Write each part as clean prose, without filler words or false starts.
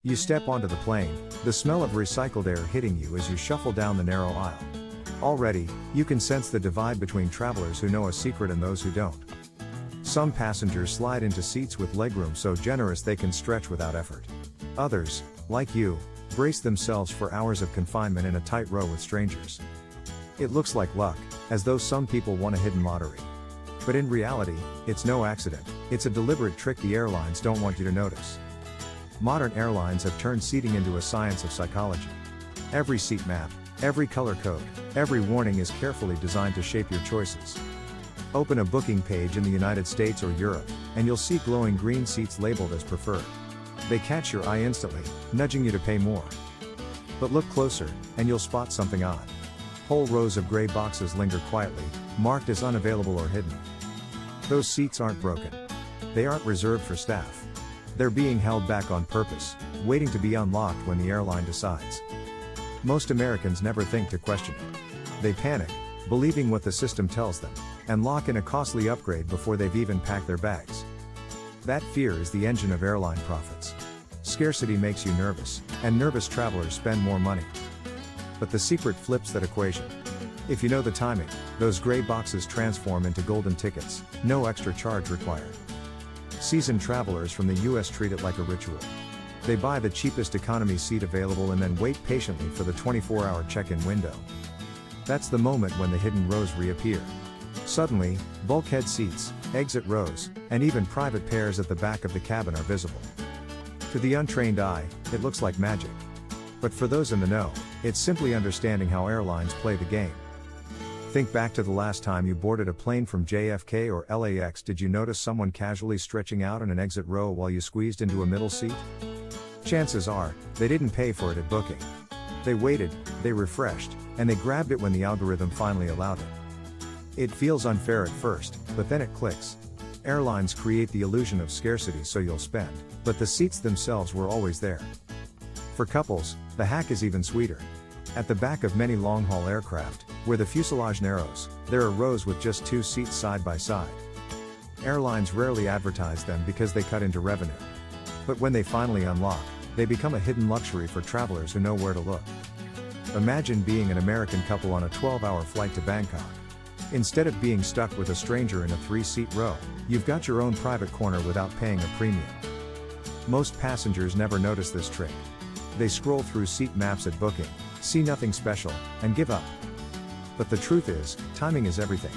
You step onto the plane, the smell of recycled air hitting you as you shuffle down the narrow aisle. Already, you can sense the divide between travelers who know a secret and those who don't. Some passengers slide into seats with legroom so generous they can stretch without effort. Others, like you, brace themselves for hours of confinement in a tight row with strangers. It looks like luck, as though some people won a hidden lottery. But in reality, it's no accident, it's a deliberate trick the airlines don't want you to notice. Modern airlines have turned seating into a science of psychology. Every seat map, every color code, every warning is carefully designed to shape your choices. Open a booking page in the United States or Europe, and you'll see glowing green seats labeled as preferred. They catch your eye instantly, nudging you to pay more. But look closer, and you'll spot something odd. Whole rows of gray boxes linger quietly, marked as unavailable or hidden. Those seats aren't broken. They aren't reserved for staff. They're being held back on purpose, waiting to be unlocked when the airline decides. Most Americans never think to question it. They panic, believing what the system tells them, and lock in a costly upgrade before they've even packed their bags. That fear is the engine of airline profits. Scarcity makes you nervous, and nervous travelers spend more money. But the secret flips that equation. If you know the timing, those gray boxes transform into golden tickets, no extra charge required. Seasoned travelers from the US treat it like a ritual. They buy the cheapest economy seat available and then wait patiently for the 24-hour check-in window. That's the moment when the hidden rows reappear. Suddenly, bulkhead seats, exit rows, and even private pairs at the back of the cabin are visible. To the untrained eye, it looks like magic. But for those in the know, it's simply understanding how airlines play the game. Think back to the last time you boarded a plane from JFK or LAX. Did you notice someone casually stretching out in an exit row while you squeezed into a middle seat? Chances are, they didn't pay for it at booking. They waited, they refreshed, and they grabbed it when the algorithm finally allowed it. It feels unfair at first, but then it clicks. Airlines create the illusion of scarcity so you'll spend, but the seats themselves were always there. For couples, the hack is even sweeter. At the back of many long-haul aircraft, where the fuselage narrows, there are rows with just 2 seats side by side. Airlines rarely advertise them because they cut into revenue. But when they finally unlock, they become a hidden luxury for travelers who know where to look. Imagine being an American couple on a 12-hour flight to Bangkok. Instead of being stuck with a stranger in a 3-seat row, you've got your own private corner without paying a premium. Most passengers never notice this trick. They scroll through seat maps at booking, see nothing special, and give up. But the truth is, timing is everything.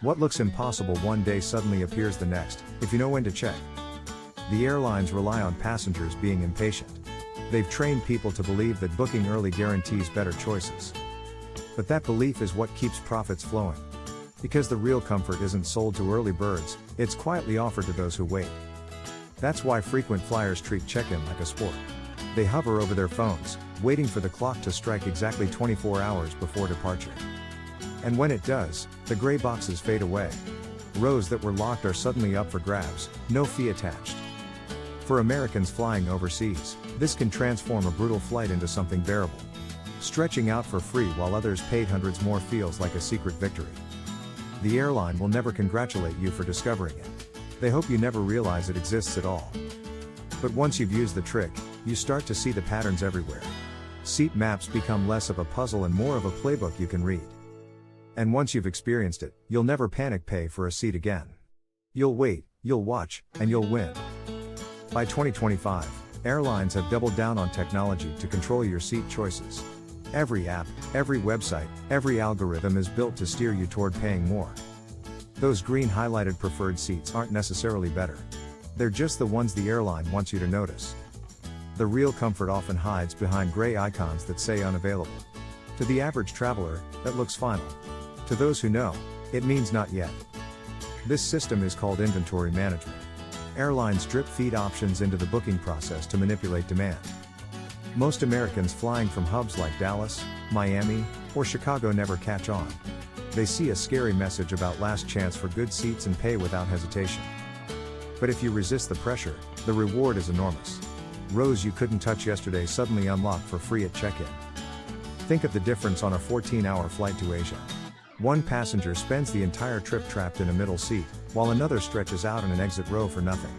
What looks impossible one day suddenly appears the next, if you know when to check. The airlines rely on passengers being impatient. They've trained people to believe that booking early guarantees better choices. But that belief is what keeps profits flowing. Because the real comfort isn't sold to early birds, it's quietly offered to those who wait. That's why frequent flyers treat check-in like a sport. They hover over their phones, waiting for the clock to strike exactly 24 hours before departure. And when it does, the gray boxes fade away. Rows that were locked are suddenly up for grabs, no fee attached. For Americans flying overseas, this can transform a brutal flight into something bearable. Stretching out for free while others paid hundreds more feels like a secret victory. The airline will never congratulate you for discovering it. They hope you never realize it exists at all. But once you've used the trick, you start to see the patterns everywhere. Seat maps become less of a puzzle and more of a playbook you can read. And once you've experienced it, you'll never panic pay for a seat again. You'll wait, you'll watch, and you'll win. By 2025, airlines have doubled down on technology to control your seat choices. Every app, every website, every algorithm is built to steer you toward paying more. Those green highlighted preferred seats aren't necessarily better. They're just the ones the airline wants you to notice. The real comfort often hides behind gray icons that say unavailable. To the average traveler, that looks final. To those who know, it means not yet. This system is called inventory management. Airlines drip feed options into the booking process to manipulate demand. Most Americans flying from hubs like Dallas, Miami, or Chicago never catch on. They see a scary message about last chance for good seats and pay without hesitation. But if you resist the pressure, the reward is enormous. Rows you couldn't touch yesterday suddenly unlock for free at check-in. Think of the difference on a 14-hour flight to Asia. One passenger spends the entire trip trapped in a middle seat, while another stretches out in an exit row for nothing.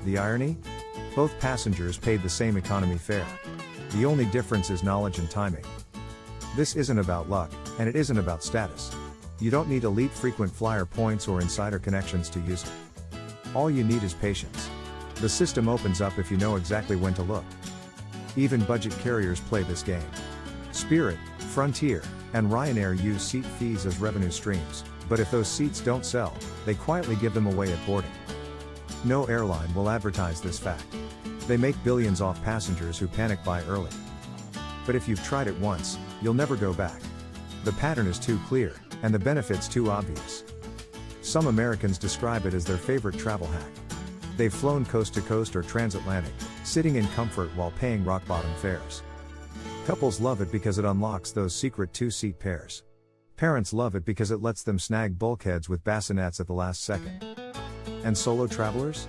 The irony? Both passengers paid the same economy fare. The only difference is knowledge and timing. This isn't about luck, and it isn't about status. You don't need elite frequent flyer points or insider connections to use it. All you need is patience. The system opens up if you know exactly when to look. Even budget carriers play this game. Spirit, Frontier, and Ryanair use seat fees as revenue streams, but if those seats don't sell, they quietly give them away at boarding. No airline will advertise this fact. They make billions off passengers who panic buy early. But if you've tried it once, you'll never go back. The pattern is too clear, and the benefits too obvious. Some Americans describe it as their favorite travel hack. They've flown coast to coast or transatlantic, sitting in comfort while paying rock-bottom fares. Couples love it because it unlocks those secret two-seat pairs. Parents love it because it lets them snag bulkheads with bassinets at the last second. And solo travelers?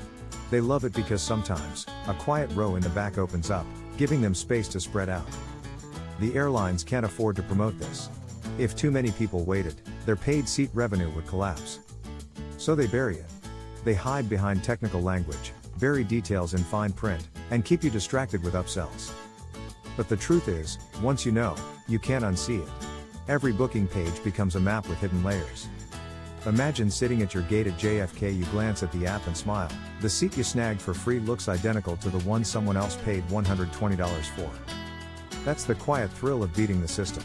They love it because sometimes, a quiet row in the back opens up, giving them space to spread out. The airlines can't afford to promote this. If too many people waited, their paid seat revenue would collapse. So they bury it. They hide behind technical language, bury details in fine print, and keep you distracted with upsells. But the truth is, once you know, you can't unsee it. Every booking page becomes a map with hidden layers. Imagine sitting at your gate at JFK, you glance at the app and smile. The seat you snagged for free looks identical to the one someone else paid $120 for. That's the quiet thrill of beating the system.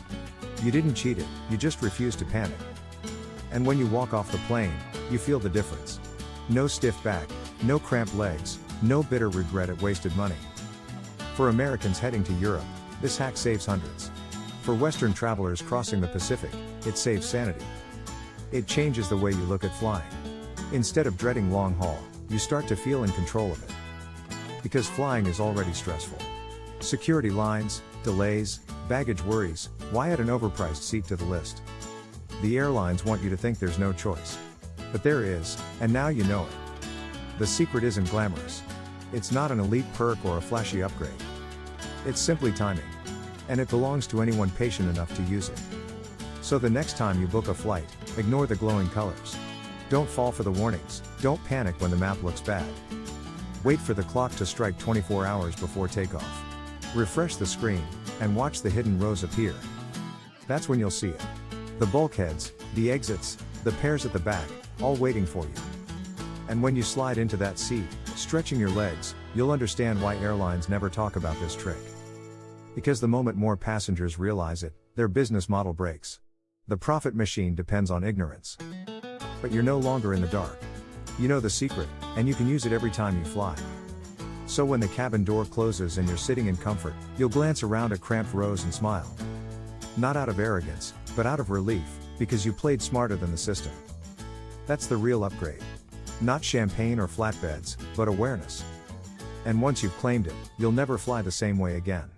You didn't cheat it, you just refused to panic. And when you walk off the plane, you feel the difference. No stiff back, no cramped legs, no bitter regret at wasted money. For Americans heading to Europe, this hack saves hundreds. For Western travelers crossing the Pacific, it saves sanity. It changes the way you look at flying. Instead of dreading long haul, you start to feel in control of it. Because flying is already stressful. Security lines, delays, baggage worries, why add an overpriced seat to the list? The airlines want you to think there's no choice. But there is, and now you know it. The secret isn't glamorous. It's not an elite perk or a flashy upgrade. It's simply timing. And it belongs to anyone patient enough to use it. So the next time you book a flight, ignore the glowing colors. Don't fall for the warnings, don't panic when the map looks bad. Wait for the clock to strike 24 hours before takeoff. Refresh the screen, and watch the hidden rows appear. That's when you'll see it. The bulkheads, the exits, the pairs at the back, all waiting for you. And when you slide into that seat, stretching your legs, you'll understand why airlines never talk about this trick. Because the moment more passengers realize it, their business model breaks. The profit machine depends on ignorance. But you're no longer in the dark. You know the secret, and you can use it every time you fly. So when the cabin door closes and you're sitting in comfort, you'll glance around at cramped rows and smile. Not out of arrogance, but out of relief, because you played smarter than the system. That's the real upgrade. Not champagne or flatbeds, but awareness. And once you've claimed it, you'll never fly the same way again.